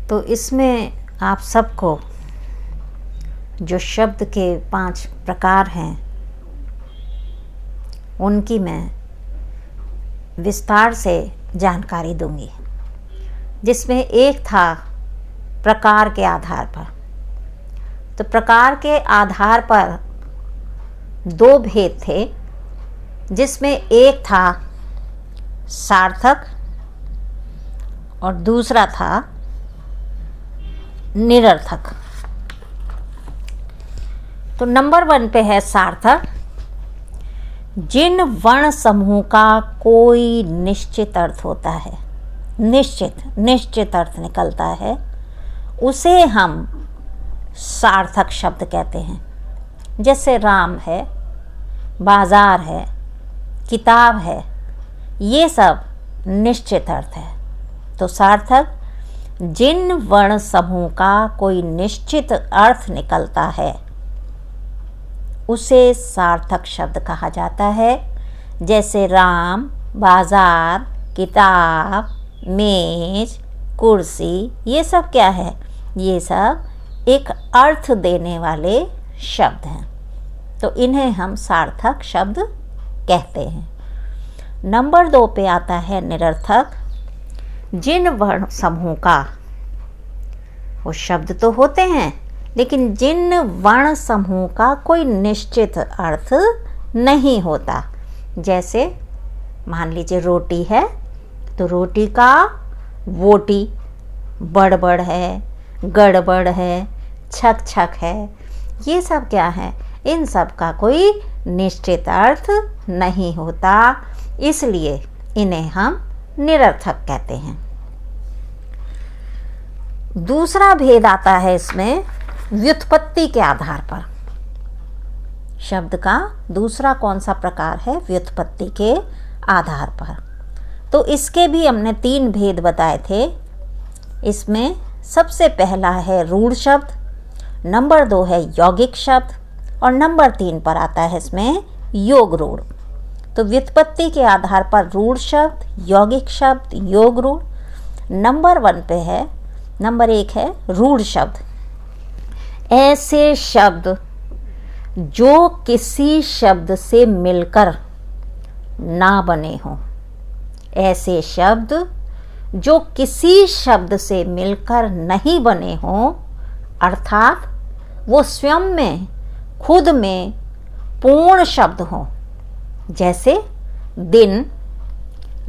तो इसमें आप सबको जो शब्द के 5 प्रकार हैं उनकी मैं विस्तार से जानकारी दूंगी, जिसमें एक था प्रकार के आधार पर। तो प्रकार के आधार पर 2 भेद थे, जिसमें एक था सार्थक और दूसरा था निरर्थक। तो नंबर 1 पे है सार्थक। जिन वर्ण समूह का कोई निश्चित अर्थ होता है, निश्चित अर्थ निकलता है, उसे हम सार्थक शब्द कहते हैं। जैसे राम है, बाजार है, किताब है, ये सब निश्चित अर्थ है। तो सार्थक जिन वर्ण समूह का कोई निश्चित अर्थ निकलता है उसे सार्थक शब्द कहा जाता है। जैसे राम, बाजार, किताब, मेज, कुर्सी, ये सब क्या है? ये सब एक अर्थ देने वाले शब्द हैं, तो इन्हें हम सार्थक शब्द कहते हैं। नंबर 2 पे आता है निरर्थक। जिन वर्ण समूह का, वो शब्द तो होते हैं लेकिन जिन वर्ण समूह का कोई निश्चित अर्थ नहीं होता। जैसे मान लीजिए रोटी है, तो रोटी का वोटी, बड़बड़ है, गड़बड़ है, छक छक है, ये सब क्या है? इन सब का कोई निश्चित अर्थ नहीं होता, इसलिए इन्हें हम निरर्थक कहते हैं। दूसरा भेद आता है इसमें व्युत्पत्ति के आधार पर। शब्द का दूसरा कौन सा प्रकार है? व्युत्पत्ति के आधार पर। तो इसके भी हमने 3 भेद बताए थे। इसमें सबसे पहला है रूढ़ शब्द, नंबर 2 है यौगिक शब्द और नंबर 3 पर आता है इसमें योग रूढ़। तो व्युत्पत्ति के आधार पर रूढ़ शब्द, यौगिक शब्द, योग रूढ़। नंबर 1 पे है, नंबर 1 है रूढ़ शब्द। ऐसे शब्द जो किसी शब्द से मिलकर ना बने हों। ऐसे शब्द जो किसी शब्द से मिलकर नहीं बने हों, अर्थात वो स्वयं में, खुद में पूर्ण शब्द हों। जैसे दिन,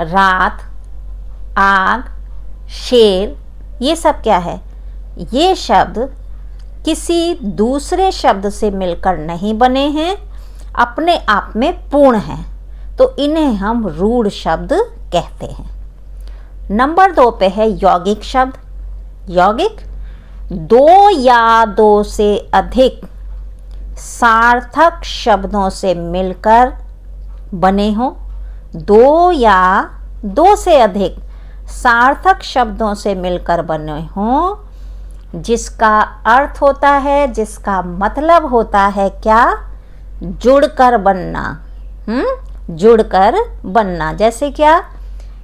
रात, आग, शेर, ये सब क्या है? ये शब्द किसी दूसरे शब्द से मिलकर नहीं बने हैं, अपने आप में पूर्ण हैं, तो इन्हें हम रूढ़ शब्द कहते हैं। नंबर 2 पे है यौगिक शब्द। यौगिक 2 या 2 से अधिक सार्थक शब्दों से मिलकर बने हों। 2 या 2 से अधिक सार्थक शब्दों से मिलकर बने हों, जिसका अर्थ होता है, जिसका मतलब होता है क्या? जुड़कर बनना। जुड़कर बनना। जैसे क्या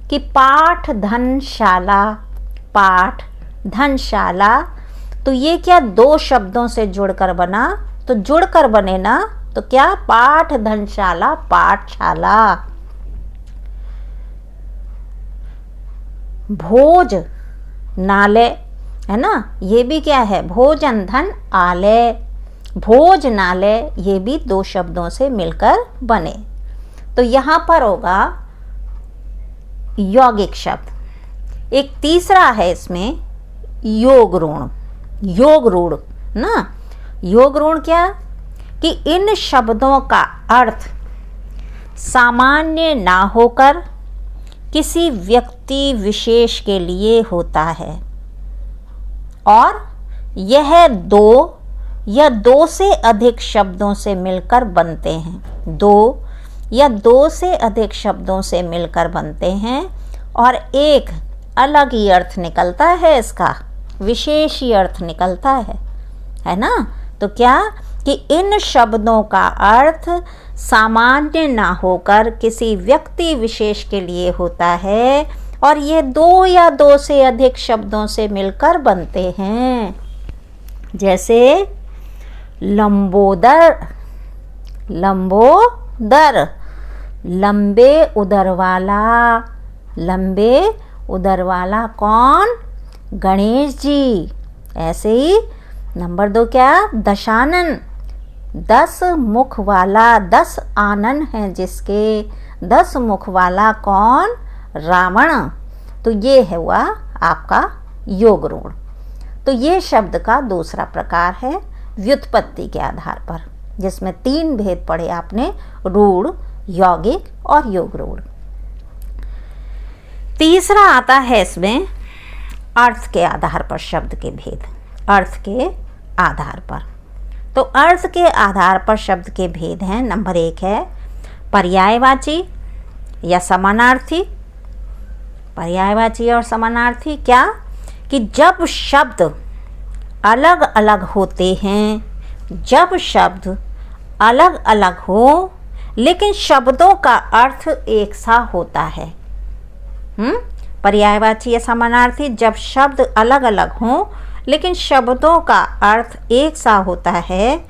कि पाठ धनशाला, पाठ धनशाला, तो ये क्या 2 शब्दों से जुड़कर बना? तो जुड़कर बने ना, तो क्या? पाठ धनशाला, पाठशाला। भोज नालय है ना, ये भी क्या है? भोजन धन आलय, भोज नालय, ये भी 2 शब्दों से मिलकर बने। तो यहाँ पर होगा यौगिक शब्द। एक तीसरा है इसमें योग रूढ़। योग रूढ़ ना, योग रूढ़ क्या? कि इन शब्दों का अर्थ सामान्य ना होकर किसी व्यक्ति विशेष के लिए होता है और यह 2 या 2 से अधिक शब्दों से मिलकर बनते हैं। 2 या 2 से अधिक शब्दों से मिलकर बनते हैं और एक अलग ही अर्थ निकलता है, इसका विशेष ही अर्थ निकलता है ना। तो क्या कि इन शब्दों का अर्थ सामान्य ना होकर किसी व्यक्ति विशेष के लिए होता है और ये दो या दो से अधिक शब्दों से मिलकर बनते हैं। जैसे लंबोदर, लंबोदर, लंबे उदर वाला, लंबे उदर वाला कौन? गणेश जी। ऐसे ही नंबर 2 क्या? दशानन, 10 मुख वाला, 10 आनन हैं जिसके, 10 मुख वाला कौन? रावण। तो ये है हुआ आपका योग रूढ़। तो ये शब्द का दूसरा प्रकार है व्युत्पत्ति के आधार पर, जिसमें 3 भेद पढ़े आपने, रूढ़, यौगिक और योग रूढ़। तीसरा आता है इसमें अर्थ के आधार पर शब्द के भेद, अर्थ के आधार पर। तो अर्थ के आधार पर शब्द के भेद हैं। नंबर 1 है पर्यायवाची या समानार्थी। पर्यायवाची और समानार्थी क्या? कि जब शब्द अलग अलग होते हैं, जब शब्द अलग अलग हो लेकिन शब्दों का अर्थ एक सा होता है। पर्यायवाची या समानार्थी, जब शब्द अलग अलग हों लेकिन शब्दों का अर्थ एक सा होता है,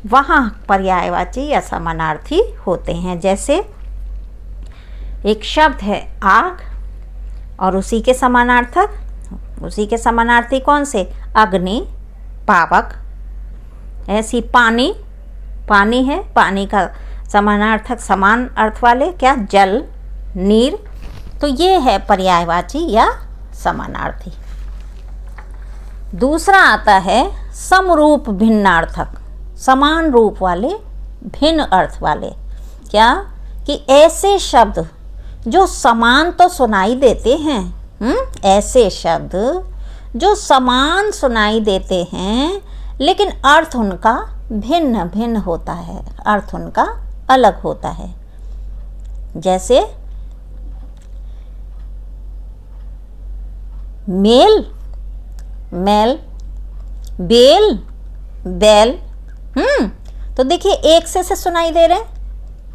वहाँ पर्यायवाची या समानार्थी होते हैं। जैसे एक शब्द है आग और उसी के समानार्थक, उसी के समानार्थी कौन से? अग्नि, पावक। ऐसी पानी, पानी है, पानी का समानार्थक समान अर्थ वाले क्या? जल, नीर। तो ये है पर्यायवाची या समानार्थी। दूसरा आता है समरूप भिन्नार्थक, समान रूप वाले भिन्न अर्थ वाले। क्या? कि ऐसे शब्द जो समान तो सुनाई देते हैं, ऐसे शब्द जो समान सुनाई देते हैं लेकिन अर्थ उनका भिन्न भिन्न होता है, अर्थ उनका अलग होता है। जैसे मेल, मैल, बेल, बैल। तो देखिए एक से सुनाई दे रहे हैं,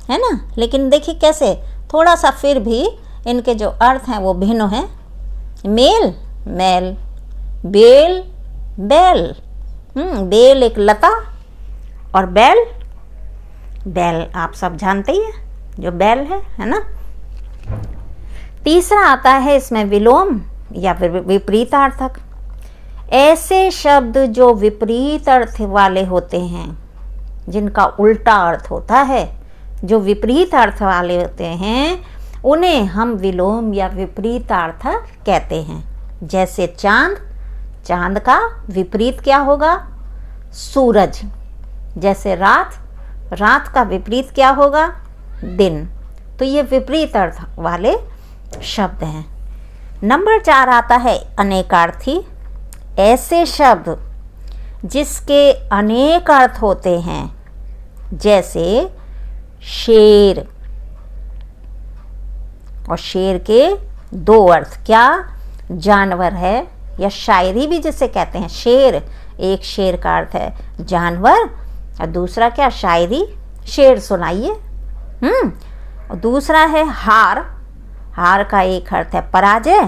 है ना, लेकिन देखिए कैसे थोड़ा सा फिर भी इनके जो अर्थ हैं वो भिन्न हैं। मेल, मैल, बेल, बैल। बेल एक लता और बैल, बैल आप सब जानते ही हैं जो बैल है ना। तीसरा आता है इसमें विलोम या फिर विपरीतार्थक। ऐसे शब्द जो विपरीत अर्थ वाले होते हैं, जिनका उल्टा अर्थ होता है, जो विपरीत अर्थ वाले होते हैं, उन्हें हम विलोम या विपरीतार्थक कहते हैं। जैसे चांद, चांद का विपरीत क्या होगा? सूरज। जैसे रात, रात का विपरीत क्या होगा? दिन। तो ये विपरीत अर्थ वाले शब्द हैं। नंबर 4 आता है अनेकार्थी। ऐसे शब्द जिसके अनेक अर्थ होते हैं, जैसे शेर, और शेर के 2 अर्थ क्या? जानवर है, या शायरी भी जिसे कहते हैं। शेर, एक शेर का अर्थ है जानवर और दूसरा क्या? शायरी, शेर सुनाइए। और दूसरा है हार, हार का एक अर्थ है पराजय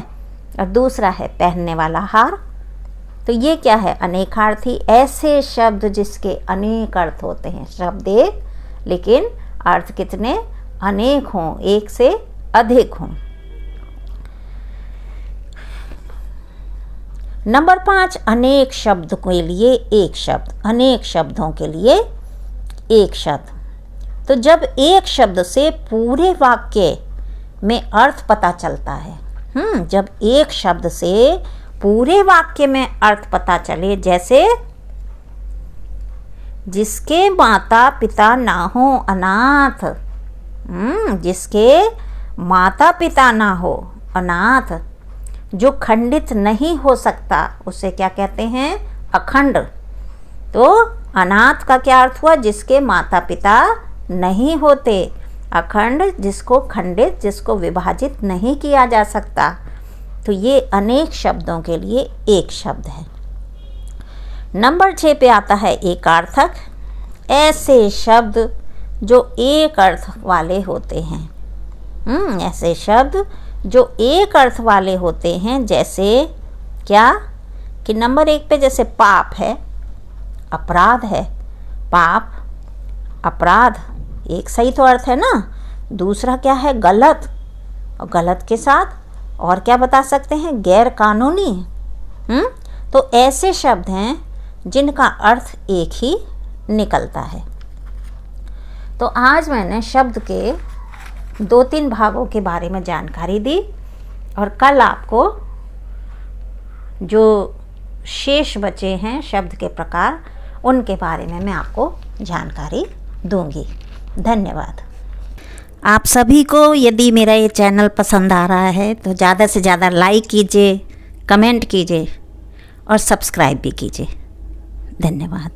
और दूसरा है पहनने वाला हार। तो ये क्या है? अनेकार्थी। ऐसे शब्द जिसके अनेक अर्थ होते हैं, शब्द एक लेकिन अर्थ कितने? अनेक हों, एक से अधिक हों। नंबर 5 अनेक शब्द के लिए एक शब्द, अनेक शब्दों के लिए एक शब्द। तो जब एक शब्द से पूरे वाक्य में अर्थ पता चलता है, जब एक शब्द से पूरे वाक्य में अर्थ पता चले, जैसे जिसके माता पिता ना हो अनाथ, जिसके माता पिता ना हो अनाथ, जो खंडित नहीं हो सकता उसे क्या कहते हैं? अखंड। तो अनाथ का क्या अर्थ हुआ? जिसके माता पिता नहीं होते। अखंड जिसको खंडित, जिसको विभाजित नहीं किया जा सकता। तो ये अनेक शब्दों के लिए एक शब्द है। नंबर 6 पे आता है एकार्थक। ऐसे शब्द जो एक अर्थ वाले होते हैं, ऐसे शब्द जो एक अर्थ वाले होते हैं, जैसे क्या कि नंबर 1 पे जैसे पाप है, अपराध है, पाप अपराध एक सही तो अर्थ है ना। दूसरा क्या है, गलत, और गलत के साथ और क्या बता सकते हैं, गैर कानूनी। तो ऐसे शब्द हैं जिनका अर्थ एक ही निकलता है। तो आज मैंने शब्द के 2-3 भागों के बारे में जानकारी दी, और कल आपको जो शेष बचे हैं शब्द के प्रकार, उनके बारे में मैं आपको जानकारी दूंगी। धन्यवाद। आप सभी को यदि मेरा ये चैनल पसंद आ रहा है तो ज़्यादा से ज़्यादा लाइक कीजिए, कमेंट कीजिए और सब्सक्राइब भी कीजिए। धन्यवाद।